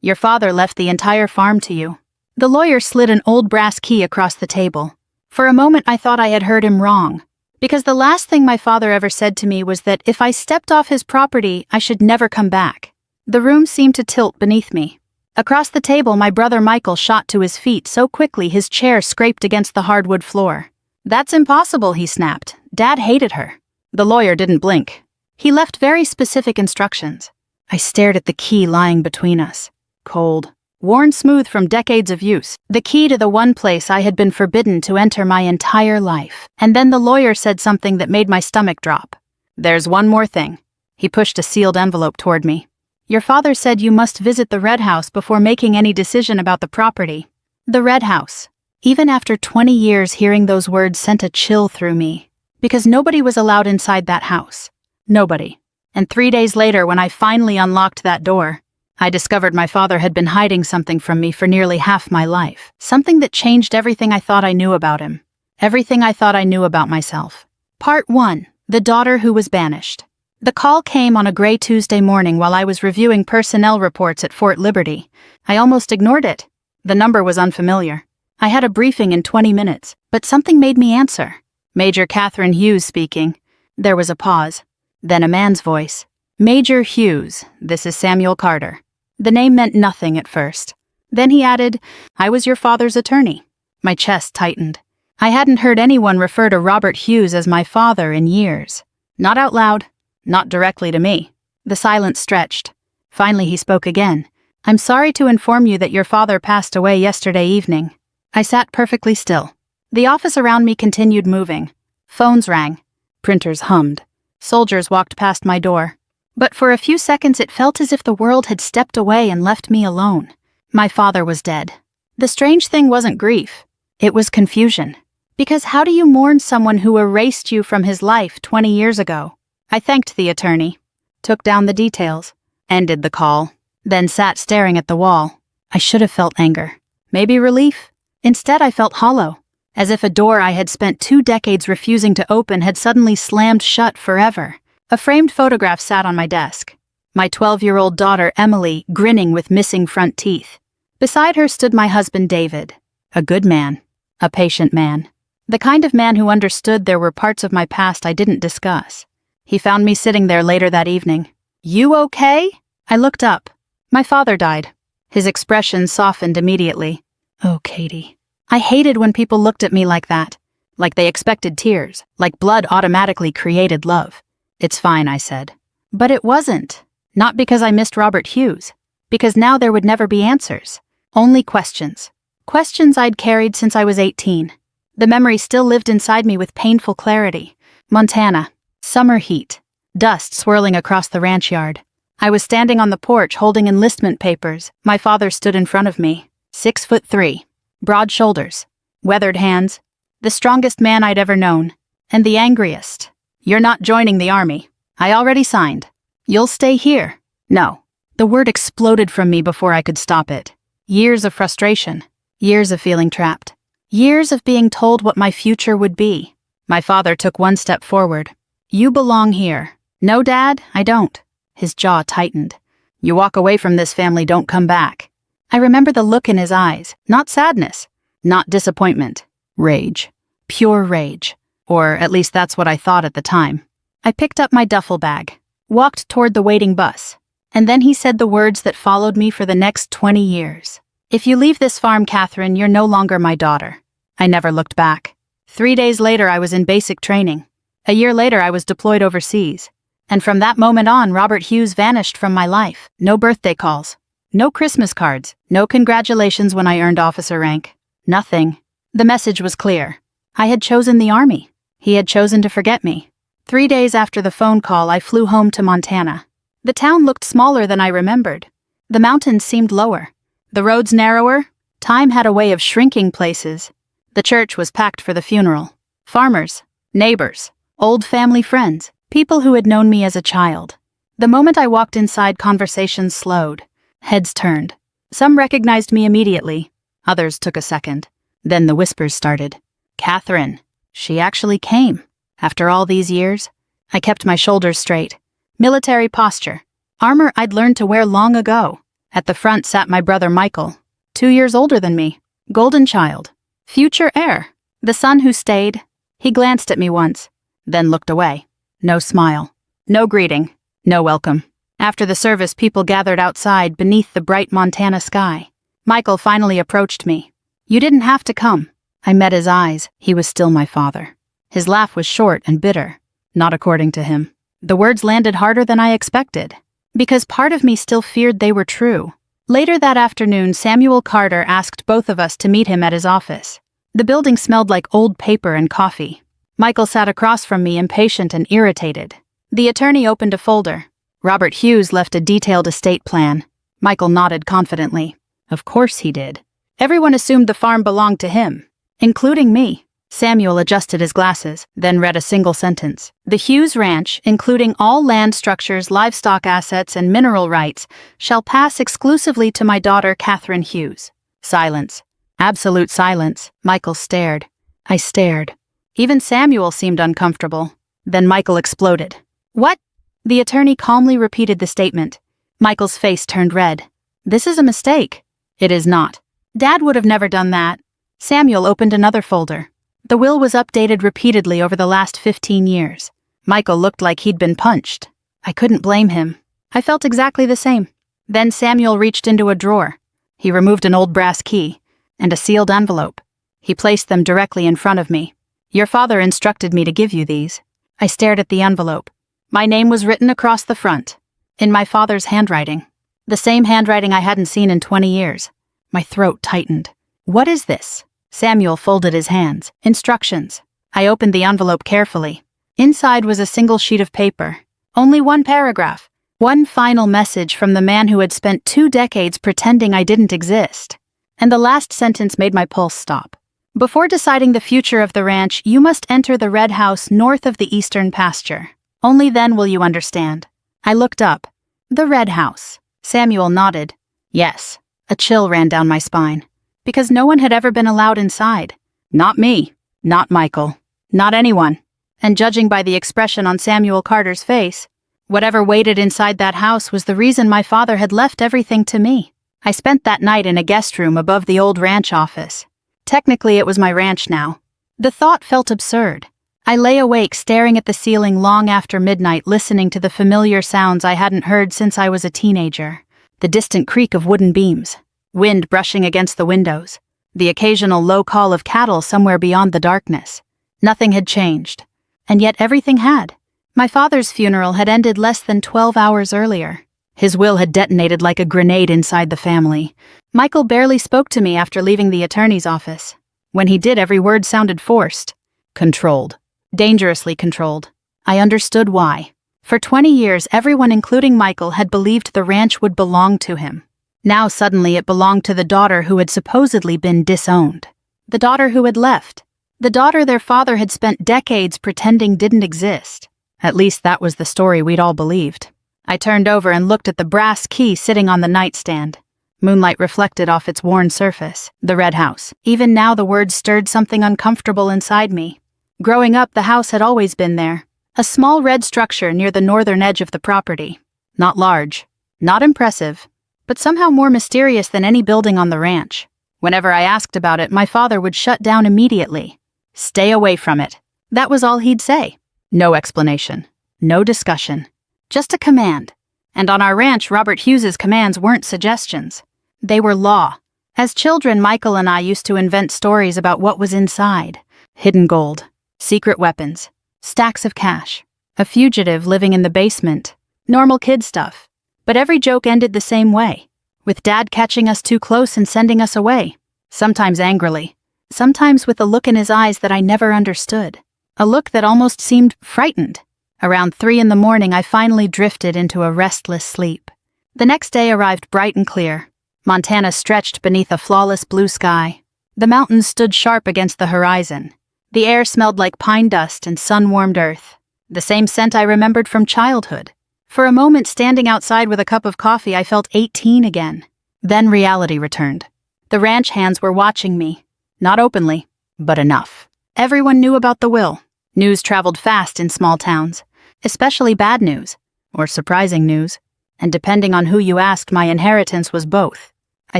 Your father left the entire farm to you." The lawyer slid an old brass key across the table. For a moment I thought I had heard him wrong, because the last thing my father ever said to me was that if I stepped off his property, I should never come back. The room seemed to tilt beneath me. Across the table, my brother Michael shot to his feet so quickly his chair scraped against the hardwood floor. "That's impossible," he snapped. "Dad hated her." The lawyer didn't blink. He left very specific instructions. I stared at the key lying between us. Cold, worn smooth from decades of use, the key to the one place I had been forbidden to enter my entire life. And then the lawyer said something that made my stomach drop. "There's one more thing." He pushed a sealed envelope toward me. "Your father said you must visit the Red House before making any decision about the property." The Red House. Even after 20 years, hearing those words sent a chill through me. Because nobody was allowed inside that house. Nobody. And 3 days later, when I finally unlocked that door, I discovered my father had been hiding something from me for nearly half my life. Something that changed everything I thought I knew about him. Everything I thought I knew about myself. Part 1. The Daughter Who Was Banished. The call came on a gray Tuesday morning while I was reviewing personnel reports at Fort Liberty. I almost ignored it. The number was unfamiliar. I had a briefing in 20 minutes, but something made me answer. Major Catherine Hughes speaking. There was a pause. Then a man's voice. "Major Hughes, this is Samuel Carter." The name meant nothing at first. Then he added, "I was your father's attorney." My chest tightened. I hadn't heard anyone refer to Robert Hughes as my father in years. Not out loud. Not directly to me. The silence stretched. Finally he spoke again. "I'm sorry to inform you that your father passed away yesterday evening." I sat perfectly still. The office around me continued moving. Phones rang. Printers hummed. Soldiers walked past my door. But for a few seconds it felt as if the world had stepped away and left me alone. My father was dead. The strange thing wasn't grief. It was confusion. Because how do you mourn someone who erased you from his life 20 years ago? I thanked the attorney, took down the details, ended the call, then sat staring at the wall. I should have felt anger. Maybe relief. Instead I felt hollow, as if a door I had spent 2 decades refusing to open had suddenly slammed shut forever. A framed photograph sat on my desk. My 12-year-old daughter, Emily, grinning with missing front teeth. Beside her stood my husband, David. A good man. A patient man. The kind of man who understood there were parts of my past I didn't discuss. He found me sitting there later that evening. "You okay?" I looked up. My father died. His expression softened immediately. "Oh, Katie." I hated when people looked at me like that. Like they expected tears. Like blood automatically created love. "It's fine," I said. But it wasn't. Not because I missed Robert Hughes. Because now there would never be answers. Only questions. Questions I'd carried since I was 18. The memory still lived inside me with painful clarity. Montana. Summer heat. Dust swirling across the ranch yard. I was standing on the porch holding enlistment papers. My father stood in front of me. 6'3". Broad shoulders. Weathered hands. The strongest man I'd ever known. And the angriest. "You're not joining the army. I already signed. You'll stay here." "No." The word exploded from me before I could stop it. Years of frustration. Years of feeling trapped. Years of being told what my future would be. My father took one step forward. "You belong here." "No, Dad, I don't." His jaw tightened. "You walk away from this family, don't come back." I remember the look in his eyes. Not sadness. Not disappointment. Rage. Pure rage. Or at least that's what I thought at the time. I picked up my duffel bag, walked toward the waiting bus, and then he said the words that followed me for the next 20 years. "If you leave this farm, Catherine, you're no longer my daughter." I never looked back. 3 days later, I was in basic training. A year later, I was deployed overseas. And from that moment on, Robert Hughes vanished from my life. No birthday calls. No Christmas cards. No congratulations when I earned officer rank. Nothing. The message was clear. I had chosen the army. He had chosen to forget me. 3 days after the phone call, I flew home to Montana. The town looked smaller than I remembered. The mountains seemed lower. The roads narrower. Time had a way of shrinking places. The church was packed for the funeral. Farmers, neighbors, old family friends, people who had known me as a child. The moment I walked inside, conversations slowed. Heads turned. Some recognized me immediately. Others took a second. Then the whispers started. "Catherine. She actually came. After all these years." I kept my shoulders straight. Military posture. Armor I'd learned to wear long ago. At the front sat my brother Michael, 2 years older than me, golden child, future heir, the son who stayed. He glanced at me once, then looked away. No smile, no greeting, no welcome. After the service, people gathered outside beneath the bright Montana sky. Michael finally approached me. "You didn't have to come." I met his eyes. He was still my father. His laugh was short and bitter, not according to him. The words landed harder than I expected, because part of me still feared they were true. Later that afternoon, Samuel Carter asked both of us to meet him at his office. The building smelled like old paper and coffee. Michael sat across from me, impatient and irritated. The attorney opened a folder. Robert Hughes left a detailed estate plan. Michael nodded confidently. Of course he did. Everyone assumed the farm belonged to him, including me. Samuel adjusted his glasses, then read a single sentence. "The Hughes Ranch, including all land structures, livestock assets, and mineral rights, shall pass exclusively to my daughter Catherine Hughes." Silence. Absolute silence. Michael stared. I stared. Even Samuel seemed uncomfortable. Then Michael exploded. "What?" The attorney calmly repeated the statement. Michael's face turned red. "This is a mistake." "It is not. Dad would have never done that." Samuel opened another folder. The will was updated repeatedly over the last 15 years. Michael looked like he'd been punched. I couldn't blame him. I felt exactly the same. Then Samuel reached into a drawer. He removed an old brass key and a sealed envelope. He placed them directly in front of me. "Your father instructed me to give you these." I stared at the envelope. My name was written across the front, in my father's handwriting. The same handwriting I hadn't seen in 20 years. My throat tightened. "What is this?" Samuel folded his hands. "Instructions." I opened the envelope carefully. Inside was a single sheet of paper. Only one paragraph. One final message from the man who had spent 2 decades pretending I didn't exist. And the last sentence made my pulse stop. "Before deciding the future of the ranch, you must enter the red house north of the eastern pasture. Only then will you understand." I looked up. "The red house." Samuel nodded. "Yes." A chill ran down my spine. Because no one had ever been allowed inside. Not me. Not Michael. Not anyone. And judging by the expression on Samuel Carter's face, whatever waited inside that house was the reason my father had left everything to me. I spent that night in a guest room above the old ranch office. Technically, it was my ranch now. The thought felt absurd. I lay awake staring at the ceiling long after midnight, listening to the familiar sounds I hadn't heard since I was a teenager. The distant creak of wooden beams. Wind brushing against the windows. The occasional low call of cattle somewhere beyond the darkness. Nothing had changed. And yet everything had. My father's funeral had ended less than 12 hours earlier. His will had detonated like a grenade inside the family. Michael barely spoke to me after leaving the attorney's office. When he did, every word sounded forced. Controlled. Dangerously controlled. I understood why. For 20 years, everyone, including Michael, had believed the ranch would belong to him. Now suddenly it belonged to the daughter who had supposedly been disowned. The daughter who had left. The daughter their father had spent decades pretending didn't exist. At least that was the story we'd all believed. I turned over and looked at the brass key sitting on the nightstand. Moonlight reflected off its worn surface. The red house. Even now the words stirred something uncomfortable inside me. Growing up, the house had always been there. A small red structure near the northern edge of the property. Not large. Not impressive. But somehow more mysterious than any building on the ranch. Whenever I asked about it, my father would shut down immediately. "Stay away from it." That was all he'd say. No explanation. No discussion. Just a command. And on our ranch, Robert Hughes's commands weren't suggestions. They were law. As children, Michael and I used to invent stories about what was inside. Hidden gold. Secret weapons. Stacks of cash. A fugitive living in the basement. Normal kid stuff. But every joke ended the same way, with Dad catching us too close and sending us away, sometimes angrily, sometimes with a look in his eyes that I never understood, a look that almost seemed frightened. Around 3 in the morning, I finally drifted into a restless sleep. The next day arrived bright and clear. Montana stretched beneath a flawless blue sky. The mountains stood sharp against the horizon. The air smelled like pine dust and sun-warmed earth, the same scent I remembered from childhood. For a moment, standing outside with a cup of coffee, I felt 18 again. Then reality returned. The ranch hands were watching me. Not openly, but enough. Everyone knew about the will. News traveled fast in small towns, especially bad news, or surprising news. And depending on who you asked, my inheritance was both. I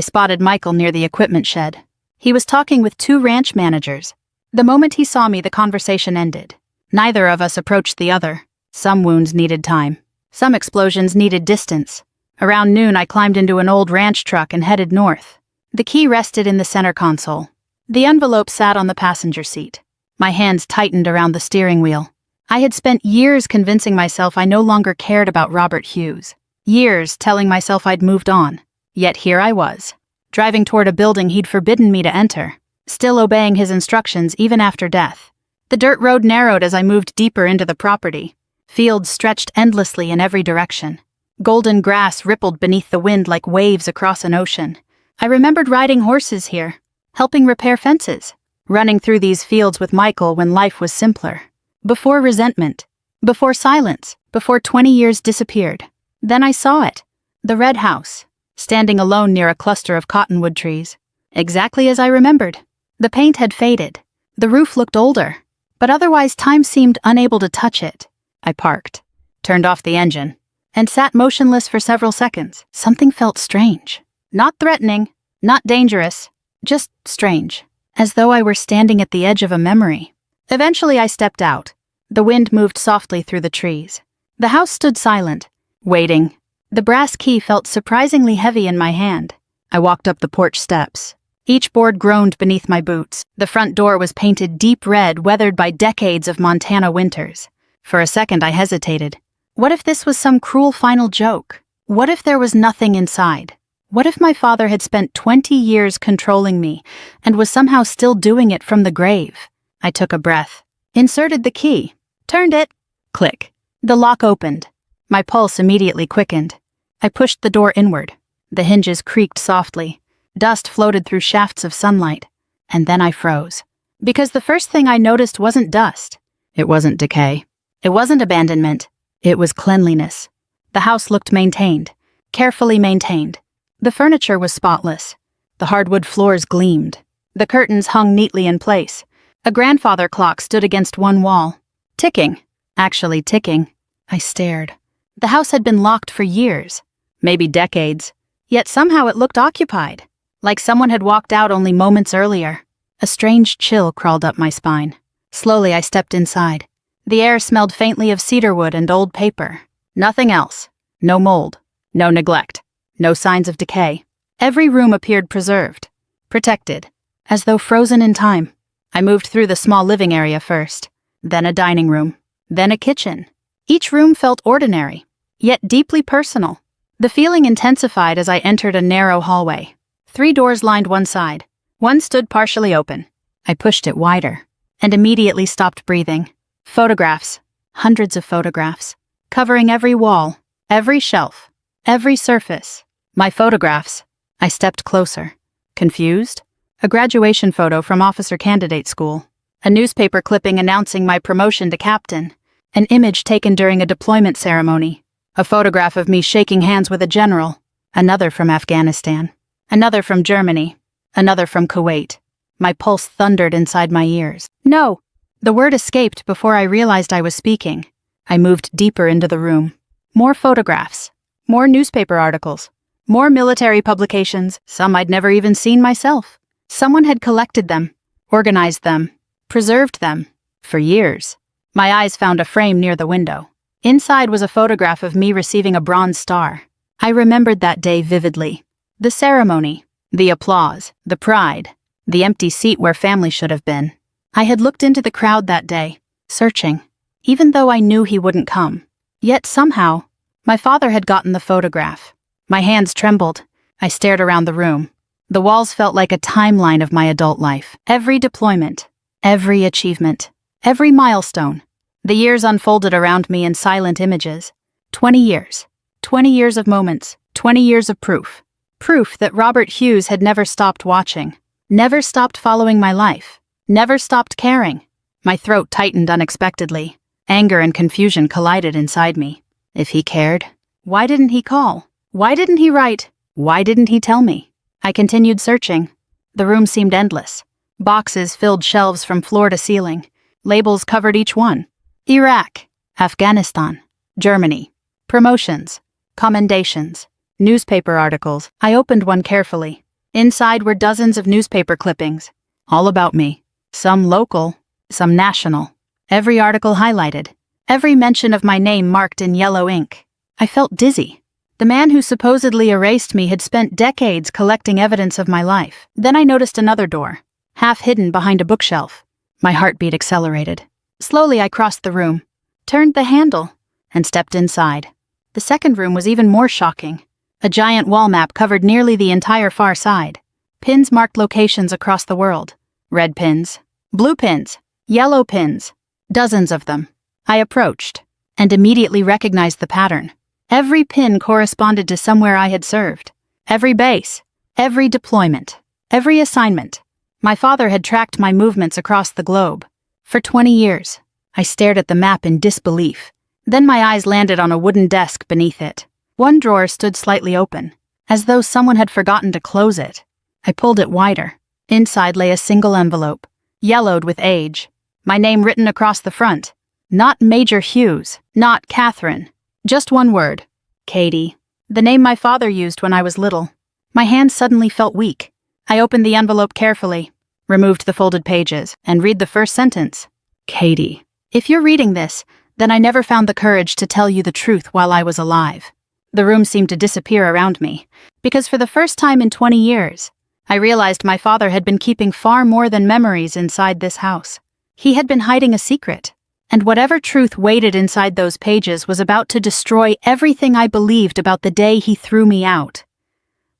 spotted Michael near the equipment shed. He was talking with 2 ranch managers. The moment he saw me, the conversation ended. Neither of us approached the other. Some wounds needed time. Some explosions needed distance. Around noon, I climbed into an old ranch truck and headed north. The key rested in the center console. The envelope sat on the passenger seat. My hands tightened around the steering wheel. I had spent years convincing myself I no longer cared about Robert Hughes. Years telling myself I'd moved on. Yet here I was, driving toward a building he'd forbidden me to enter, still obeying his instructions even after death. The dirt road narrowed as I moved deeper into the property. Fields stretched endlessly in every direction. Golden grass rippled beneath the wind like waves across an ocean. I remembered riding horses here, helping repair fences, running through these fields with Michael when life was simpler. Before resentment, before silence, before 20 years disappeared. Then I saw it. The red house, standing alone near a cluster of cottonwood trees. Exactly as I remembered. The paint had faded. The roof looked older, but otherwise time seemed unable to touch it. I parked, turned off the engine, and sat motionless for several seconds. Something felt strange. Not threatening, not dangerous, just strange. As though I were standing at the edge of a memory. Eventually I stepped out. The wind moved softly through the trees. The house stood silent, waiting. The brass key felt surprisingly heavy in my hand. I walked up the porch steps. Each board groaned beneath my boots. The front door was painted deep red, weathered by decades of Montana winters. For a second I hesitated. What if this was some cruel final joke? What if there was nothing inside? What if my father had spent 20 years controlling me and was somehow still doing it from the grave? I took a breath, inserted the key, turned it. Click. The lock opened. My pulse immediately quickened. I pushed the door inward. The hinges creaked softly. Dust floated through shafts of sunlight. And then I froze. Because the first thing I noticed wasn't dust. It wasn't decay. It wasn't abandonment. It was cleanliness. The house looked maintained, carefully maintained. The furniture was spotless. The hardwood floors gleamed. The curtains hung neatly in place. A grandfather clock stood against one wall. Ticking. Actually ticking. I stared. The house had been locked for years, maybe decades. Yet somehow it looked occupied, like someone had walked out only moments earlier. A strange chill crawled up my spine. Slowly I stepped inside. The air smelled faintly of cedarwood and old paper. Nothing else. No mold. No neglect. No signs of decay. Every room appeared preserved, protected, as though frozen in time. I moved through the small living area first, then a dining room, then a kitchen. Each room felt ordinary, yet deeply personal. The feeling intensified as I entered a narrow hallway. 3 doors lined one side. One stood partially open. I pushed it wider, and immediately stopped breathing. Photographs, hundreds of photographs, covering every wall, every shelf, every surface. My photographs. I stepped closer. Confused? A graduation photo from officer candidate school. A newspaper clipping announcing my promotion to captain. An image taken during a deployment ceremony. A photograph of me shaking hands with a general. Another from Afghanistan. Another from Germany. Another from Kuwait. My pulse thundered inside my ears. No! The word escaped before I realized I was speaking. I moved deeper into the room. More photographs. More newspaper articles. More military publications, some I'd never even seen myself. Someone had collected them, organized them, preserved them, for years. My eyes found a frame near the window. Inside was a photograph of me receiving a bronze star. I remembered that day vividly. The ceremony, the applause, the pride, the empty seat where family should have been. I had looked into the crowd that day, searching, even though I knew he wouldn't come. Yet somehow, my father had gotten the photograph. My hands trembled. I stared around the room. The walls felt like a timeline of my adult life. Every deployment, every achievement, every milestone. The years unfolded around me in silent images. 20 years. 20 years of moments. 20 years of proof. Proof that Robert Hughes had never stopped watching. Never stopped following my life. Never stopped caring. My throat tightened unexpectedly. Anger and confusion collided inside me. If he cared, why didn't he call? Why didn't he write? Why didn't he tell me? I continued searching. The room seemed endless. Boxes filled shelves from floor to ceiling. Labels covered each one. Iraq, Afghanistan, Germany. Promotions, Commendations. Newspaper articles. I opened one carefully. Inside were dozens of newspaper clippings. All about me. Some local, some national. Every article highlighted. Every mention of my name marked in yellow ink. I felt dizzy. The man who supposedly erased me had spent decades collecting evidence of my life. Then I noticed another door, half hidden behind a bookshelf. My heartbeat accelerated. Slowly I crossed the room, turned the handle, and stepped inside. The second room was even more shocking. A giant wall map covered nearly the entire far side. Pins marked locations across the world. Red pins, blue pins, yellow pins. Dozens of them. I approached, and immediately recognized the pattern. Every pin corresponded to somewhere I had served. Every base, every deployment, every assignment. My father had tracked my movements across the globe. For 20 years, I stared at the map in disbelief. Then my eyes landed on a wooden desk beneath it. One drawer stood slightly open, as though someone had forgotten to close it. I pulled it wider. Inside lay a single envelope, yellowed with age. My name written across the front. Not Major Hughes, not Catherine. Just one word. Katie. The name my father used when I was little. My hands suddenly felt weak. I opened the envelope carefully, removed the folded pages, and read the first sentence. Katie. If you're reading this, then I never found the courage to tell you the truth while I was alive. The room seemed to disappear around me, because for the first time in 20 years, I realized my father had been keeping far more than memories inside this house. He had been hiding a secret, and whatever truth waited inside those pages was about to destroy everything I believed about the day he threw me out.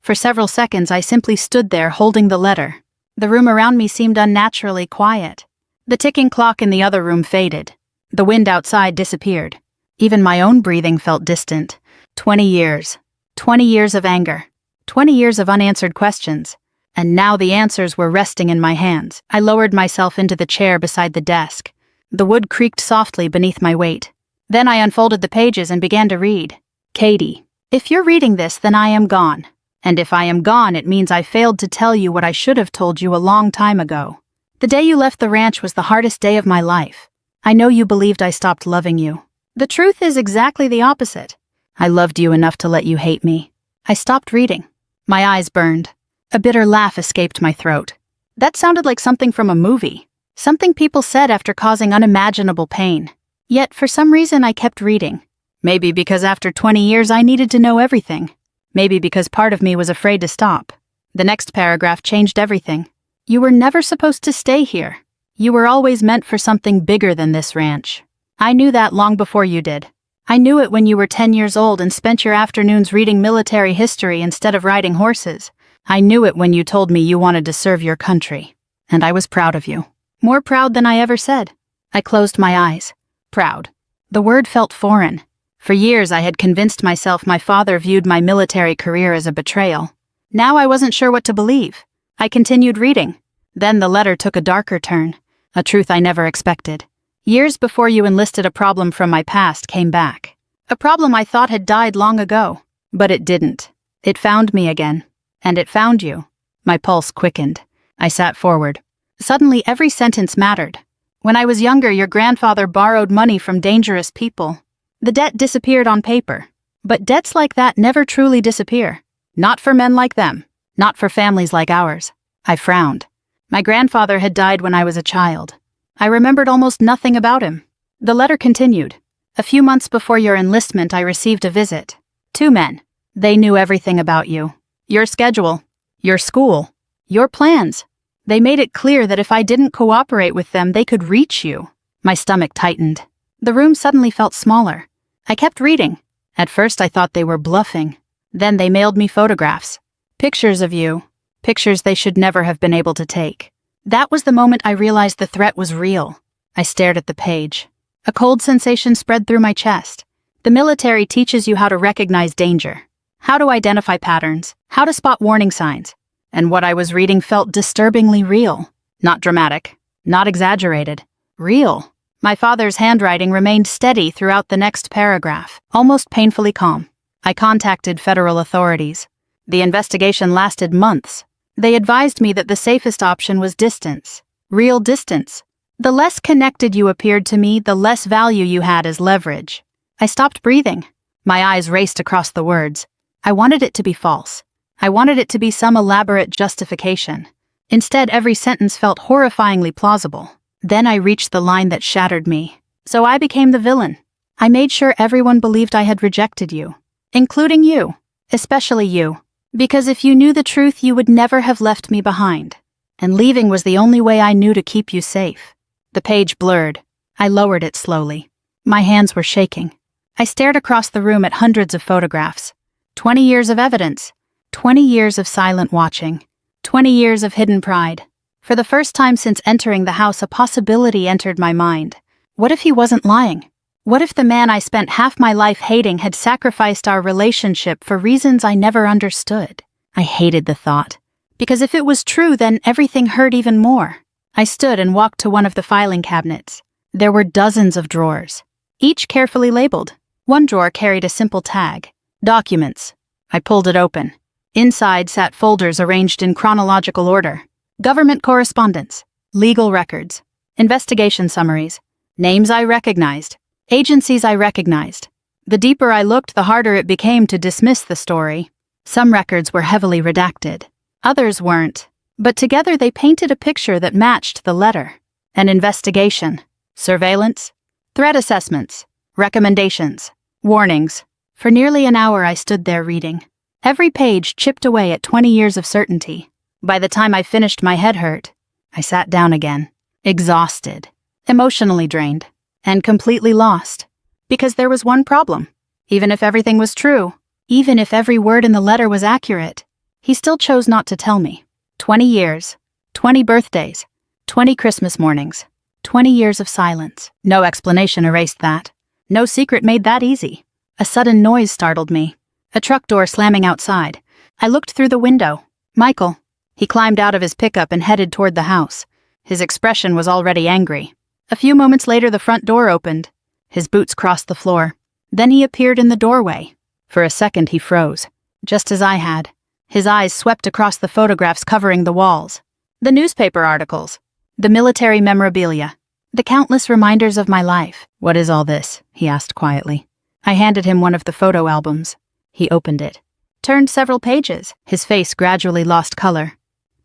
For several seconds I simply stood there holding the letter. The room around me seemed unnaturally quiet. The ticking clock in the other room faded. The wind outside disappeared. Even my own breathing felt distant. 20 years. 20 years of anger. 20 years of unanswered questions. And now the answers were resting in my hands. I lowered myself into the chair beside the desk. The wood creaked softly beneath my weight. Then I unfolded the pages and began to read. Katie, if you're reading this, then I am gone. And if I am gone, it means I failed to tell you what I should have told you a long time ago. The day you left the ranch was the hardest day of my life. I know you believed I stopped loving you. The truth is exactly the opposite. I loved you enough to let you hate me. I stopped reading. My eyes burned. A bitter laugh escaped my throat. That sounded like something from a movie. Something people said after causing unimaginable pain. Yet, for some reason, I kept reading. Maybe because after 20 years I needed to know everything. Maybe because part of me was afraid to stop. The next paragraph changed everything. You were never supposed to stay here. You were always meant for something bigger than this ranch. I knew that long before you did. I knew it when you were 10 years old and spent your afternoons reading military history instead of riding horses. I knew it when you told me you wanted to serve your country. And I was proud of you. More proud than I ever said. I closed my eyes. Proud. The word felt foreign. For years I had convinced myself my father viewed my military career as a betrayal. Now I wasn't sure what to believe. I continued reading. Then the letter took a darker turn. A truth I never expected. Years before you enlisted, a problem from my past came back. A problem I thought had died long ago. But it didn't. It found me again. And it found you. My pulse quickened. I sat forward. Suddenly every sentence mattered. When I was younger, your grandfather borrowed money from dangerous people. The debt disappeared on paper. But debts like that never truly disappear. Not for men like them. Not for families like ours. I frowned. My grandfather had died when I was a child. I remembered almost nothing about him. The letter continued. A few months before your enlistment, I received a visit. 2 men. They knew everything about you. Your schedule. Your school. Your plans. They made it clear that if I didn't cooperate with them, they could reach you. My stomach tightened. The room suddenly felt smaller. I kept reading. At first I thought they were bluffing. Then they mailed me photographs. Pictures of you. Pictures they should never have been able to take. That was the moment I realized the threat was real. I stared at the page. A cold sensation spread through my chest. The military teaches you how to recognize danger, how to identify patterns, how to spot warning signs. And what I was reading felt disturbingly real. Not dramatic, not exaggerated. Real. My father's handwriting remained steady throughout the next paragraph, almost painfully calm. I contacted federal authorities. The investigation lasted months. They advised me that the safest option was distance. Real distance. The less connected you appeared to me, the less value you had as leverage. I stopped breathing. My eyes raced across the words. I wanted it to be false. I wanted it to be some elaborate justification. Instead, every sentence felt horrifyingly plausible. Then I reached the line that shattered me. So I became the villain. I made sure everyone believed I had rejected you. Including you. Especially you. Because if you knew the truth, you would never have left me behind. And leaving was the only way I knew to keep you safe. The page blurred. I lowered it slowly. My hands were shaking. I stared across the room at hundreds of photographs. 20 years of evidence. 20 years of silent watching. 20 years of hidden pride. For the first time since entering the house, a possibility entered my mind. What if he wasn't lying? What if the man I spent half my life hating had sacrificed our relationship for reasons I never understood? I hated the thought. Because if it was true, then everything hurt even more. I stood and walked to one of the filing cabinets. There were dozens of drawers, each carefully labeled. One drawer carried a simple tag. Documents. I pulled it open. Inside sat folders arranged in chronological order. Government correspondence, legal records, investigation summaries, names I recognized, agencies I recognized. The deeper I looked, the harder it became to dismiss the story. Some records were heavily redacted. Others weren't. But together they painted a picture that matched the letter. An investigation, surveillance, threat assessments, recommendations, warnings. For nearly an hour I stood there reading. Every page chipped away at 20 years of certainty. By the time I finished, my head hurt. I sat down again, exhausted, emotionally drained, and completely lost. Because there was one problem. Even if everything was true, even if every word in the letter was accurate, he still chose not to tell me. 20 years, 20 birthdays, 20 Christmas mornings, 20 years of silence. No explanation erased that. No secret made that easy. A sudden noise startled me. A truck door slamming outside. I looked through the window. Michael. He climbed out of his pickup and headed toward the house. His expression was already angry. A few moments later, the front door opened. His boots crossed the floor. Then he appeared in the doorway. For a second, he froze, just as I had. His eyes swept across the photographs covering the walls. The newspaper articles. The military memorabilia. The countless reminders of my life. "What is all this?" he asked quietly. I handed him one of the photo albums. He opened it. Turned several pages. His face gradually lost color.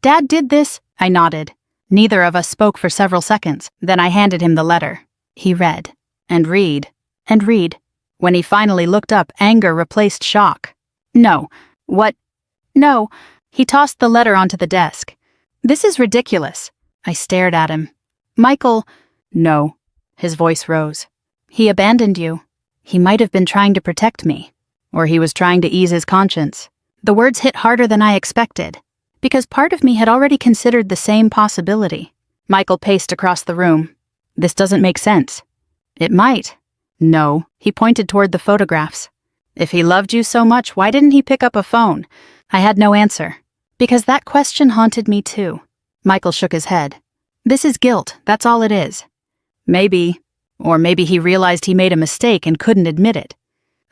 "Dad did this?" I nodded. Neither of us spoke for several seconds. Then I handed him the letter. He read. And read. And read. When he finally looked up, anger replaced shock. "No. What? No." He tossed the letter onto the desk. "This is ridiculous." I stared at him. "Michael." "No." His voice rose. "He abandoned you. He might have been trying to protect me. Or he was trying to ease his conscience." The words hit harder than I expected, because part of me had already considered the same possibility. Michael paced across the room. "This doesn't make sense." "It might." "No." He pointed toward the photographs. "If he loved you so much, why didn't he pick up a phone?" I had no answer. Because that question haunted me too. Michael shook his head. "This is guilt, that's all it is." "Maybe. Or maybe he realized he made a mistake and couldn't admit it."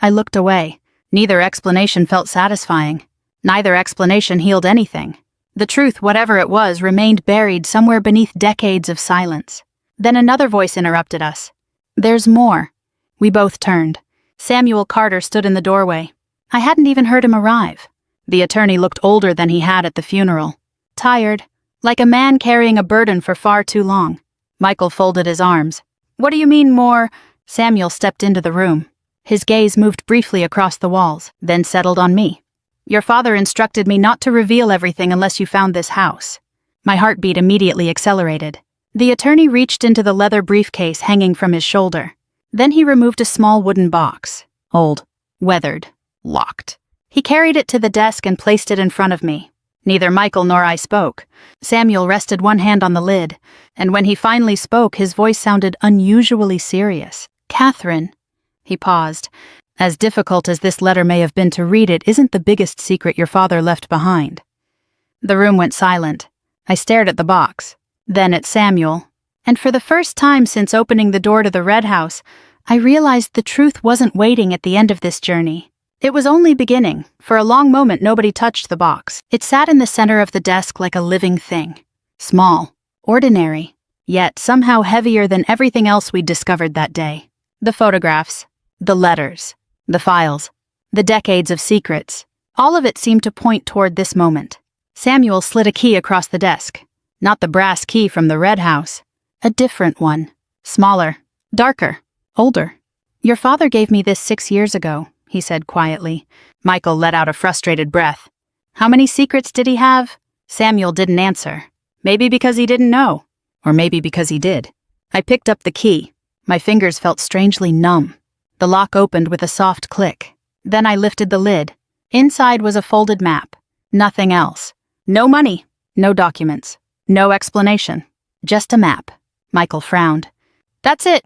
I looked away. Neither explanation felt satisfying. Neither explanation healed anything. The truth, whatever it was, remained buried somewhere beneath decades of silence. Then another voice interrupted us. "There's more." We both turned. Samuel Carter stood in the doorway. I hadn't even heard him arrive. The attorney looked older than he had at the funeral. Tired, like a man carrying a burden for far too long. Michael folded his arms. "What do you mean more?" Samuel stepped into the room. His gaze moved briefly across the walls, then settled on me. "Your father instructed me not to reveal everything unless you found this house." My heartbeat immediately accelerated. The attorney reached into the leather briefcase hanging from his shoulder. Then he removed a small wooden box. Old, weathered, locked. He carried it to the desk and placed it in front of me. Neither Michael nor I spoke. Samuel rested one hand on the lid, and when he finally spoke, his voice sounded unusually serious. "Catherine." He paused. "As difficult as this letter may have been to read, it isn't the biggest secret your father left behind." The room went silent. I stared at the box, then at Samuel, and for the first time since opening the door to the Red House, I realized the truth wasn't waiting at the end of this journey. It was only beginning. For a long moment, nobody touched the box. It sat in the center of the desk like a living thing. Small, ordinary, yet somehow heavier than everything else we'd discovered that day. The photographs, the letters, The files. The decades of secrets. All of it seemed to point toward this moment. Samuel slid a key across the desk. Not the brass key from the Red House. A different one. Smaller. Darker. Older. "Your father gave me this 6 years ago," he said quietly. Michael let out a frustrated breath. How many secrets did he have? Samuel didn't answer. Maybe because he didn't know. Or maybe because he did. I picked up the key. My fingers felt strangely numb. The lock opened with a soft click. Then I lifted the lid. Inside was a folded map. Nothing else. No money. No documents. No explanation. Just a map. Michael frowned. "That's it."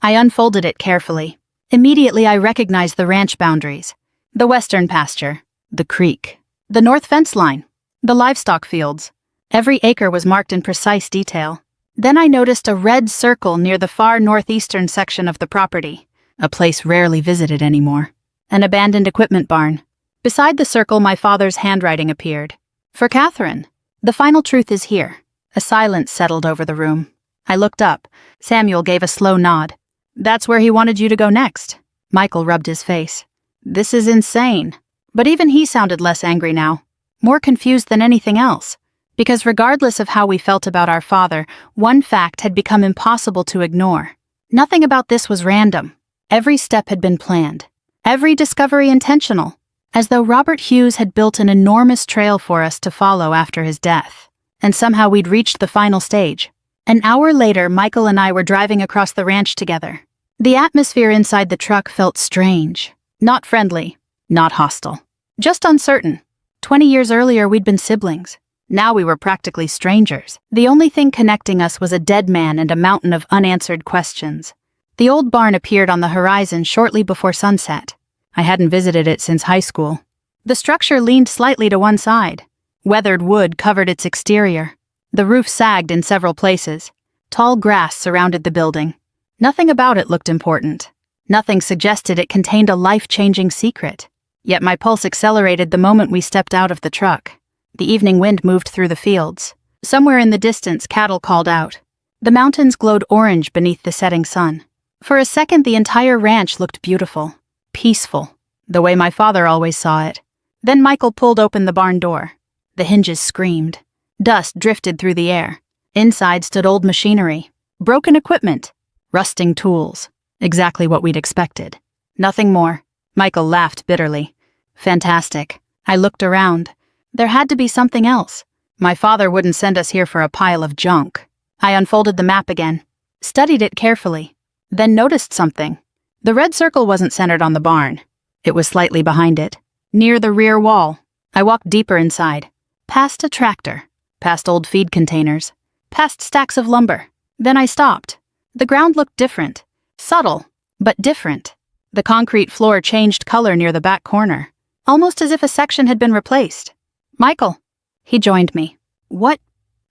I unfolded it carefully. Immediately I recognized the ranch boundaries. The western pasture. The creek. The north fence line. The livestock fields. Every acre was marked in precise detail. Then I noticed a red circle near the far northeastern section of the property, a place rarely visited anymore. An abandoned equipment barn. Beside the circle, my father's handwriting appeared. "For Catherine. The final truth is here." A silence settled over the room. I looked up. Samuel gave a slow nod. "That's where he wanted you to go next." Michael rubbed his face. "This is insane." But even he sounded less angry now. More confused than anything else. Because regardless of how we felt about our father, one fact had become impossible to ignore. Nothing about this was random. Every step had been planned. Every discovery intentional. As though Robert Hughes had built an enormous trail for us to follow after his death. And somehow we'd reached the final stage. An hour later, Michael and I were driving across the ranch together. The atmosphere inside the truck felt strange. Not friendly. Not hostile. Just uncertain. 20 years earlier, we'd been siblings. Now we were practically strangers. The only thing connecting us was a dead man and a mountain of unanswered questions. The old barn appeared on the horizon shortly before sunset. I hadn't visited it since high school. The structure leaned slightly to one side. Weathered wood covered its exterior. The roof sagged in several places. Tall grass surrounded the building. Nothing about it looked important. Nothing suggested it contained a life-changing secret. Yet my pulse accelerated the moment we stepped out of the truck. The evening wind moved through the fields. Somewhere in the distance, cattle called out. The mountains glowed orange beneath the setting sun. For a second, the entire ranch looked beautiful, peaceful, the way my father always saw it. Then Michael pulled open the barn door. The hinges screamed. Dust drifted through the air. Inside stood old machinery, broken equipment, rusting tools. Exactly what we'd expected. Nothing more. Michael laughed bitterly. Fantastic. I looked around. There had to be something else. My father wouldn't send us here for a pile of junk. I unfolded the map again, studied it carefully, then noticed something. The red circle wasn't centered on the barn. It was slightly behind it, near the rear wall. I walked deeper inside, past a tractor, past old feed containers, past stacks of lumber. Then I stopped. The ground looked different, subtle, but different. The concrete floor changed color near the back corner, almost as if a section had been replaced. "Michael." He joined me. "What?"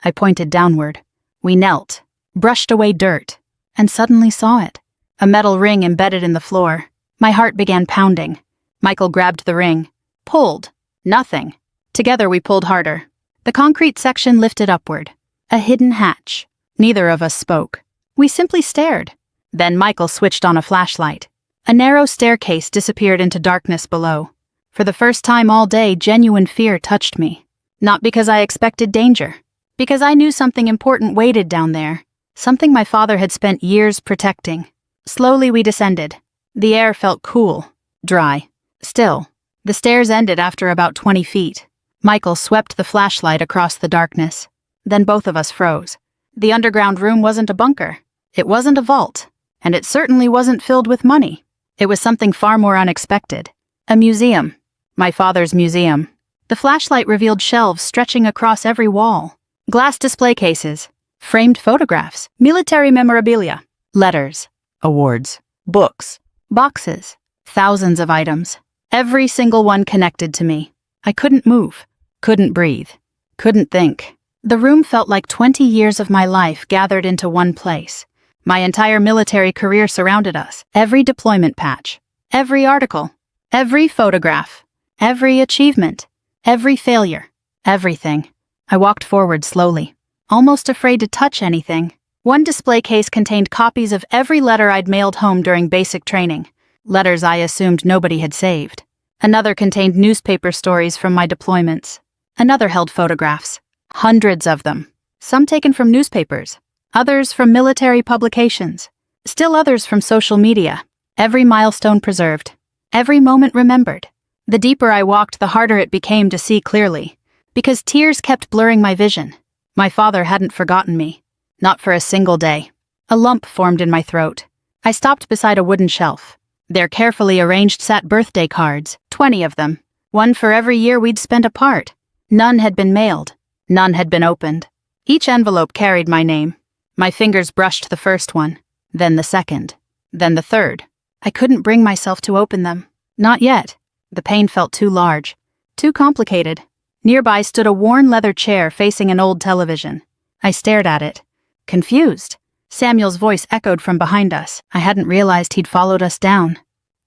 I pointed downward. We knelt, brushed away dirt, and suddenly saw it. A metal ring embedded in the floor. My heart began pounding. Michael grabbed the ring. Pulled. Nothing. Together we pulled harder. The concrete section lifted upward. A hidden hatch. Neither of us spoke. We simply stared. Then Michael switched on a flashlight. A narrow staircase disappeared into darkness below. For the first time all day, genuine fear touched me. Not because I expected danger. Because I knew something important waited down there. Something my father had spent years protecting. Slowly we descended. The air felt cool, dry, still. The stairs ended after about 20 feet. Michael swept the flashlight across the darkness. Then both of us froze. The underground room wasn't a bunker. It wasn't a vault. And it certainly wasn't filled with money. It was something far more unexpected. A museum. My father's museum. The flashlight revealed shelves stretching across every wall. Glass display cases. Framed photographs. Military memorabilia. Letters. Awards. Books. Boxes. Thousands of items. Every single one connected to me. I couldn't move. Couldn't breathe. Couldn't think. The room felt like 20 years of my life gathered into one place. My entire military career surrounded us. Every deployment patch. Every article. Every photograph. Every achievement. Every failure. Everything. I walked forward slowly, almost afraid to touch anything. One display case contained copies of every letter I'd mailed home during basic training. letters I assumed nobody had saved. Another contained newspaper stories from my deployments. Another held photographs, hundreds of them, some taken from newspapers, others from military publications, still others from social media. Every milestone preserved, every moment remembered. The deeper I walked, the harder it became to see clearly, because tears kept blurring my vision. My father hadn't forgotten me, not for a single day. A lump formed in my throat. I stopped beside a wooden shelf. There carefully arranged sat birthday cards, 20 of them, one for every year we'd spent apart. None had been mailed, none had been opened. Each envelope carried my name. My fingers brushed the first one, then the second, then the third. I couldn't bring myself to open them. Not yet. The pain felt too large, too complicated. Nearby stood a worn leather chair facing an old television. I stared at it, confused. Samuel's voice echoed from behind us. I hadn't realized he'd followed us down.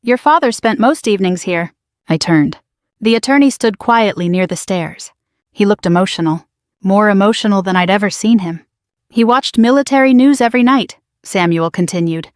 "Your father spent most evenings here." I turned. The attorney stood quietly near the stairs. He looked emotional, more emotional than I'd ever seen him. "He watched military news every night," Samuel continued.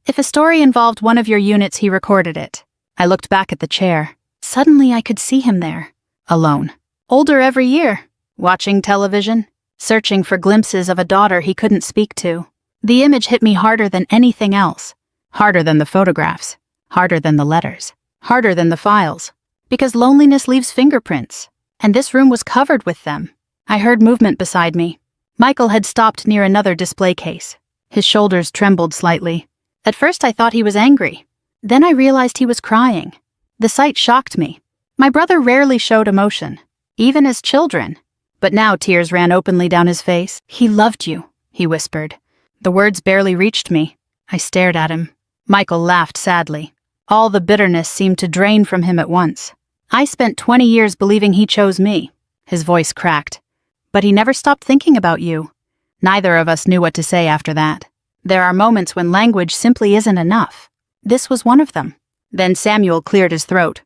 "If a story involved one of your units, he recorded it." I looked back at the chair. Suddenly I could see him there, alone. Older every year, watching television, searching for glimpses of a daughter he couldn't speak to. The image hit me harder than anything else. Harder than the photographs. Harder than the letters. Harder than the files. Because loneliness leaves fingerprints, and this room was covered with them. I heard movement beside me. Michael had stopped near another display case. His shoulders trembled slightly. At first I thought he was angry. Then I realized he was crying. The sight shocked me. My brother rarely showed emotion, even as children. But now tears ran openly down his face. "He loved you," he whispered. The words barely reached me. I stared at him. Michael laughed sadly. All the bitterness seemed to drain from him at once. "I spent 20 years believing he chose me." His voice cracked. "But he never stopped thinking about you." Neither of us knew what to say after that. There are moments when language simply isn't enough. This was one of them. Then Samuel cleared his throat.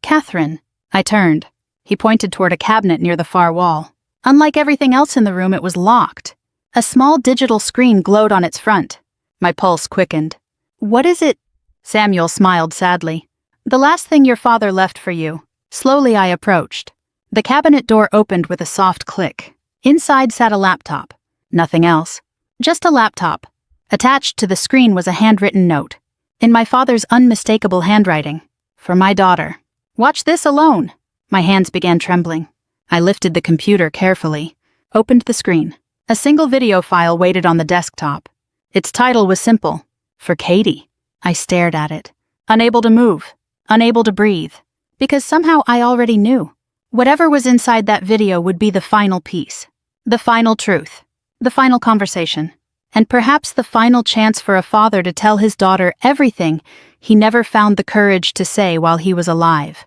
"Catherine." I turned. He pointed toward a cabinet near the far wall. Unlike everything else in the room, it was locked. A small digital screen glowed on its front. My pulse quickened. "What is it?" Samuel smiled sadly. "The last thing your father left for you." Slowly I approached. The cabinet door opened with a soft click. Inside sat a laptop. Nothing else. Just a laptop. Attached to the screen was a handwritten note, in my father's unmistakable handwriting. "For my daughter. Watch this alone." My hands began trembling. I lifted the computer carefully, opened the screen. A single video file waited on the desktop. Its title was simple, "For Katie." I stared at it, unable to move, unable to breathe, because somehow I already knew. Whatever was inside that video would be the final piece, the final truth, the final conversation, and perhaps the final chance for a father to tell his daughter everything he never found the courage to say while he was alive.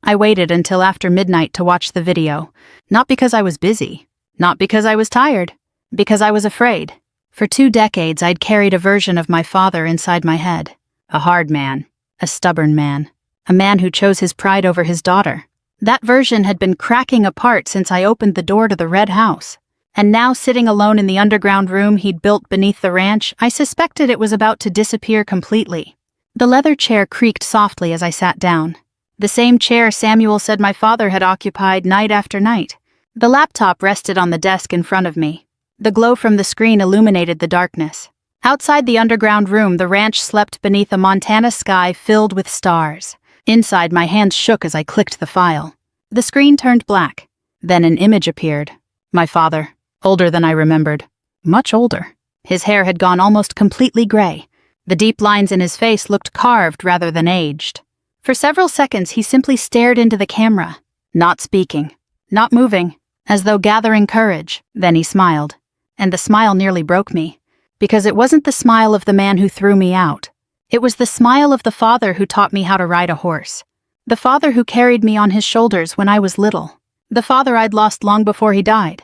I waited until after midnight to watch the video, not because I was busy, not because I was tired, because I was afraid. For 2 decades I'd carried a version of my father inside my head. A hard man, a stubborn man, a man who chose his pride over his daughter. That version had been cracking apart since I opened the door to the red house. And now, sitting alone in the underground room he'd built beneath the ranch, I suspected it was about to disappear completely. The leather chair creaked softly as I sat down. The same chair Samuel said my father had occupied night after night. The laptop rested on the desk in front of me. The glow from the screen illuminated the darkness. Outside the underground room, the ranch slept beneath a Montana sky filled with stars. Inside, my hands shook as I clicked the file. The screen turned black. Then an image appeared. My father, older than I remembered. Much older. His hair had gone almost completely gray. The deep lines in his face looked carved rather than aged. For several seconds, he simply stared into the camera, not speaking, not moving, as though gathering courage. Then he smiled. And the smile nearly broke me, because it wasn't the smile of the man who threw me out. It was the smile of the father who taught me how to ride a horse. The father who carried me on his shoulders when I was little. The father I'd lost long before he died.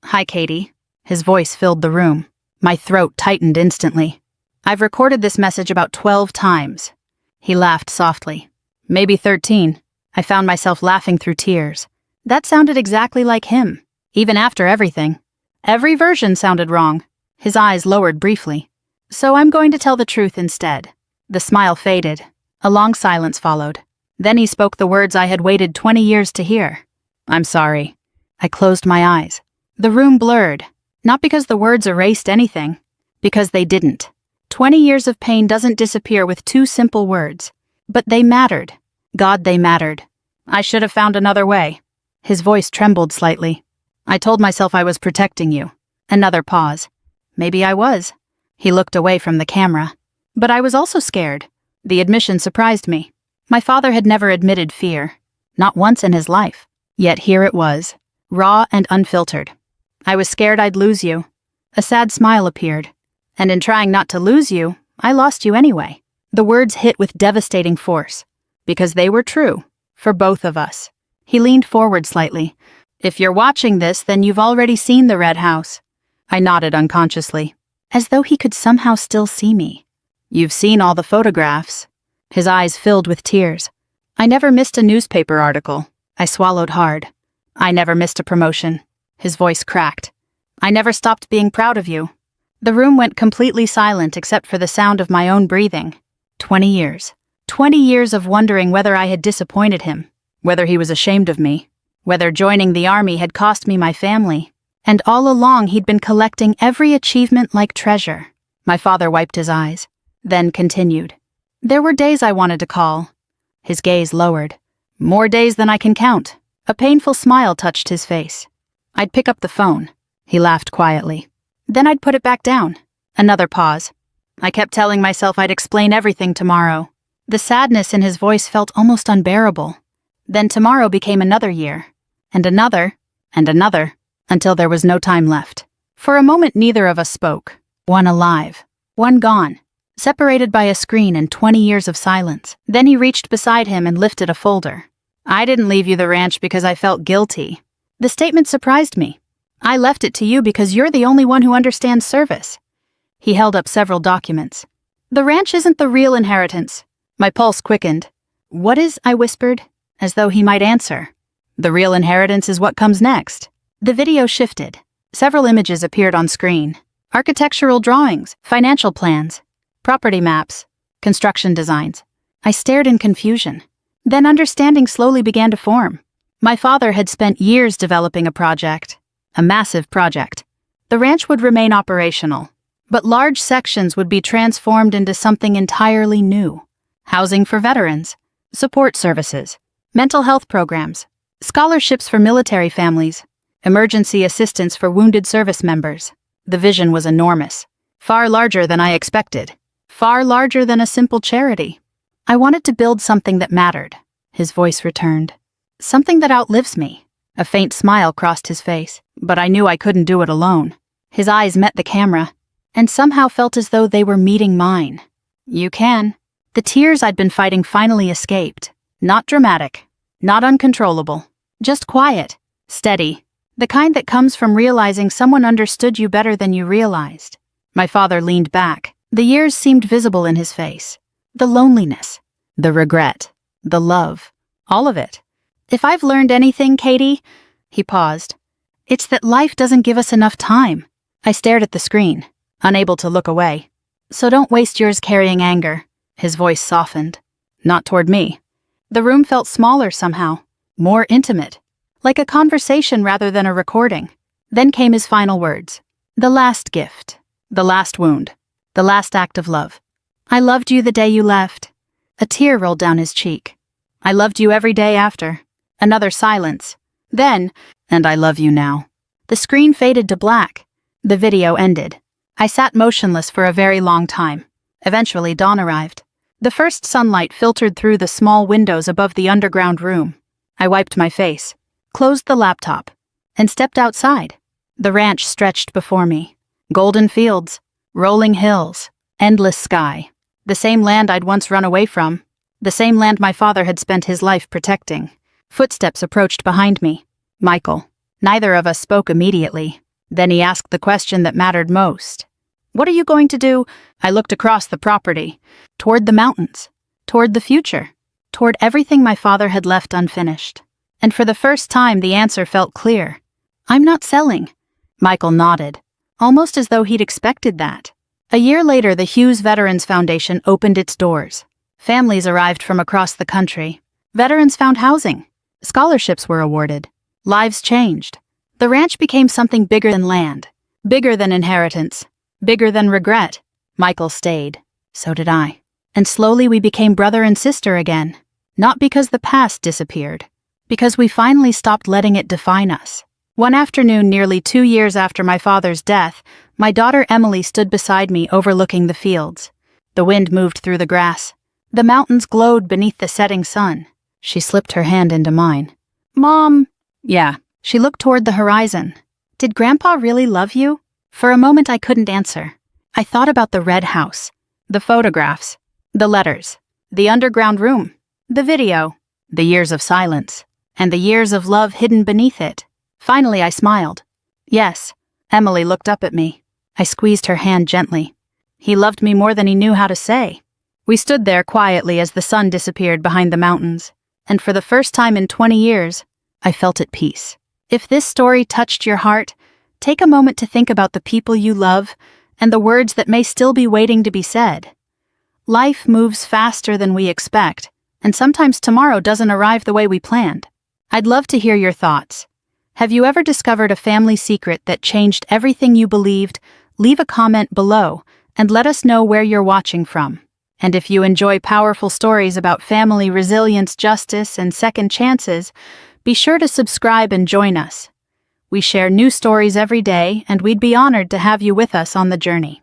"Hi, Katie." His voice filled the room. My throat tightened instantly. "I've recorded this message about 12 times. He laughed softly. "Maybe 13. I found myself laughing through tears. That sounded exactly like him, even after everything. Every version sounded wrong." His eyes lowered briefly. "So I'm going to tell the truth instead." The smile faded. A long silence followed. Then he spoke the words I had waited 20 years to hear. "I'm sorry." I closed my eyes. The room blurred, not because the words erased anything, because they didn't. 20 years of pain doesn't disappear with two simple words. But they mattered. God, they mattered. I should have found another way. His voice trembled slightly. I told myself I was protecting you. Another pause. Maybe I was. He looked away from the camera. But I was also scared. The admission surprised me. My father had never admitted fear. Not once in his life. Yet here it was. Raw and unfiltered. I was scared I'd lose you. A sad smile appeared. And in trying not to lose you, I lost you anyway. The words hit with devastating force. Because they were true. For both of us. He leaned forward slightly. If you're watching this, then you've already seen the red house. I nodded unconsciously, as though he could somehow still see me. You've seen all the photographs. His eyes filled with tears. I never missed a newspaper article. I swallowed hard. I never missed a promotion. His voice cracked. I never stopped being proud of you. The room went completely silent except for the sound of my own breathing. 20 years. 20 years of wondering whether I had disappointed him, whether he was ashamed of me, whether joining the army had cost me my family. And all along he'd been collecting every achievement like treasure. My father wiped his eyes, then continued. There were days I wanted to call. His gaze lowered. More days than I can count. A painful smile touched his face. I'd pick up the phone. He laughed quietly. Then I'd put it back down. Another pause. I kept telling myself I'd explain everything tomorrow. The sadness in his voice felt almost unbearable. Then tomorrow became another year. And another. And another. Until there was no time left. For a moment neither of us spoke. One alive. One gone. Separated by a screen and 20 years of silence. Then he reached beside him and lifted a folder. I didn't leave you the ranch because I felt guilty. The statement surprised me. I left it to you because you're the only one who understands service. He held up several documents. The ranch isn't the real inheritance. My pulse quickened. What is, I whispered, as though he might answer. The real inheritance is what comes next. The video shifted. Several images appeared on screen. Architectural drawings, financial plans, property maps, construction designs. I stared in confusion. Then understanding slowly began to form. My father had spent years developing a project. A massive project. The ranch would remain operational, but large sections would be transformed into something entirely new. Housing for veterans, support services, mental health programs, scholarships for military families, emergency assistance for wounded service members. The vision was enormous, far larger than I expected, far larger than a simple charity. I wanted to build something that mattered. His voice returned. Something that outlives me. A faint smile crossed his face, but I knew I couldn't do it alone. His eyes met the camera, and somehow felt as though they were meeting mine. You can. The tears I'd been fighting finally escaped. Not dramatic, not uncontrollable, just quiet, steady, the kind that comes from realizing someone understood you better than you realized. My father leaned back. The years seemed visible in his face. The loneliness, the regret, the love, all of it. If I've learned anything, Katie, he paused, it's that life doesn't give us enough time. I stared at the screen, unable to look away. So don't waste yours carrying anger. His voice softened. Not toward me. The room felt smaller somehow, more intimate, like a conversation rather than a recording. Then came his final words. The last gift, the last wound, the last act of love. I loved you the day you left. A tear rolled down his cheek. I loved you every day after. Another silence. Then, and I love you now. The screen faded to black. The video ended. I sat motionless for a very long time. Eventually, dawn arrived. The first sunlight filtered through the small windows above the underground room. I wiped my face, closed the laptop, and stepped outside. The ranch stretched before me. Golden fields, rolling hills, endless sky. The same land I'd once run away from. The same land my father had spent his life protecting. Footsteps approached behind me. Michael. Neither of us spoke immediately. Then he asked the question that mattered most. What are you going to do? I looked across the property, toward the mountains, toward the future, toward everything my father had left unfinished. And for the first time, the answer felt clear. I'm not selling. Michael nodded, almost as though he'd expected that. A year later, the Hughes Veterans Foundation opened its doors. Families arrived from across the country. Veterans found housing. Scholarships were awarded. Lives changed. The ranch became something bigger than land, bigger than inheritance, bigger than regret. Michael stayed. So did I. And slowly we became brother and sister again. Not because the past disappeared, because we finally stopped letting it define us. One afternoon, nearly 2 years after my father's death, my daughter Emily stood beside me overlooking the fields. The wind moved through the grass. The mountains glowed beneath the setting sun. She slipped her hand into mine. "Mom." "Yeah." She looked toward the horizon. "Did Grandpa really love you?" For a moment I couldn't answer. I thought about the red house, the photographs, the letters, the underground room, the video, the years of silence, and the years of love hidden beneath it. Finally I smiled. "Yes." Emily looked up at me. I squeezed her hand gently. "He loved me more than he knew how to say." We stood there quietly as the sun disappeared behind the mountains, and for the first time in 20 years, I felt at peace. If this story touched your heart, take a moment to think about the people you love and the words that may still be waiting to be said. Life moves faster than we expect, and sometimes tomorrow doesn't arrive the way we planned. I'd love to hear your thoughts. Have you ever discovered a family secret that changed everything you believed? Leave a comment below and let us know where you're watching from. And if you enjoy powerful stories about family resilience, justice, and second chances, be sure to subscribe and join us. We share new stories every day, and we'd be honored to have you with us on the journey.